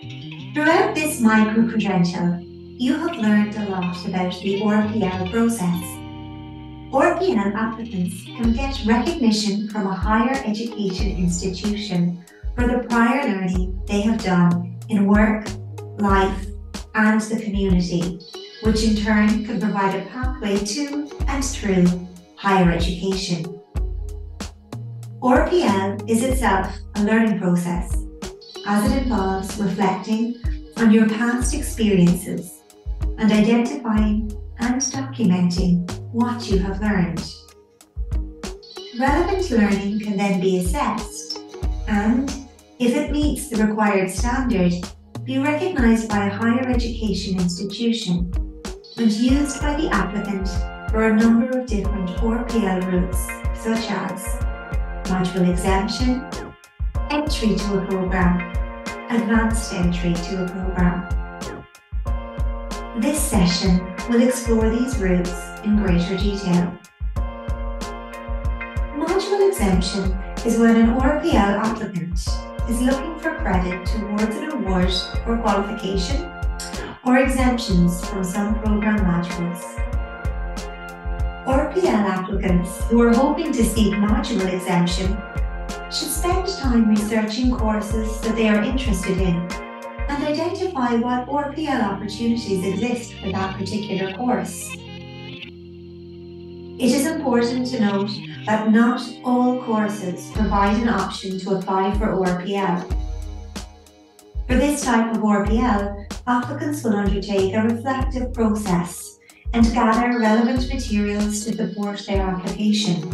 Throughout this micro-credential, you have learned a lot about the RPL process. RPL applicants can get recognition from a higher education institution for the prior learning they have done in work, life, and the community, which in turn can provide a pathway to and through higher education. RPL is itself a learning process, as it involves reflecting on your past experiences and identifying and documenting what you have learned. Relevant learning can then be assessed and, if it meets the required standard, be recognised by a higher education institution and used by the applicant for a number of different RPL routes, such as module exemption, entry to a programme, advanced entry to a programme. This session will explore these routes in greater detail. Module exemption is when an RPL applicant is looking for credit towards an award or qualification or exemptions from some programme modules. RPL applicants who are hoping to seek module exemption should spend time researching courses that they are interested in and identify what RPL opportunities exist for that particular course. It is important to note that not all courses provide an option to apply for RPL. For this type of RPL, applicants will undertake a reflective process and gather relevant materials to support their application.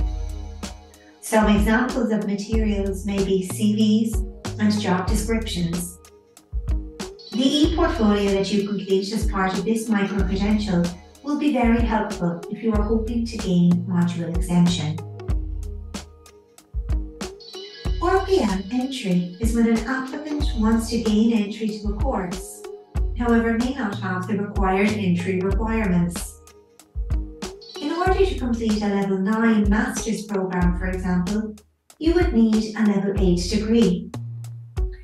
Some examples of materials may be CVs and job descriptions. The e-portfolio that you complete as part of this micro-credential will be very helpful if you are hoping to gain module exemption. RPL entry is when an applicant wants to gain entry to a course, however may not have the required entry requirements. In order to complete a Level 9 Master's programme, for example, you would need a Level 8 degree.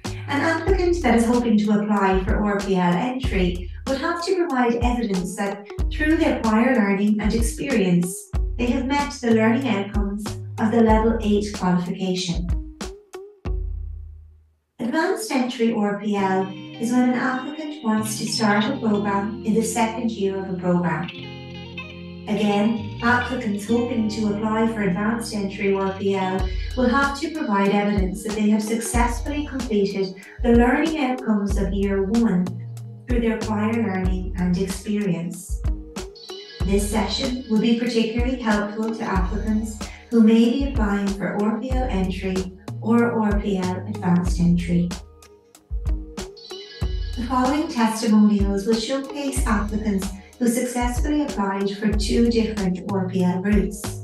An applicant that is hoping to apply for RPL entry would have to provide evidence that through their prior learning and experience, they have met the learning outcomes of the Level 8 qualification. Advanced entry RPL is when an applicant wants to start a programme in the second year of a programme. Again, applicants hoping to apply for advanced entry RPL will have to provide evidence that they have successfully completed the learning outcomes of Year 1 through their prior learning and experience. This session will be particularly helpful to applicants who may be applying for RPL entry or RPL advanced entry. The following testimonials will showcase applicants who successfully applied for 2 different RPL routes.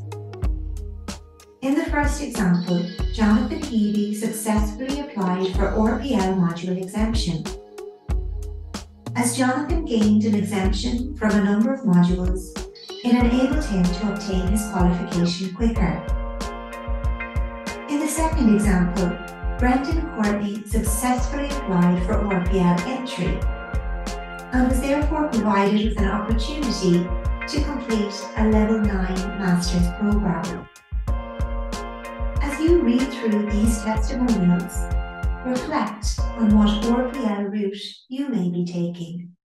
In the first example, Jonathan Heavey successfully applied for RPL module exemption. As Jonathan gained an exemption from a number of modules, it enabled him to obtain his qualification quicker. In the second example, Brendan Courtney successfully applied for RPL entry and was therefore provided with an opportunity to complete a Level 9 Master's programme. As you read through these testimonials, reflect on what RPL route you may be taking.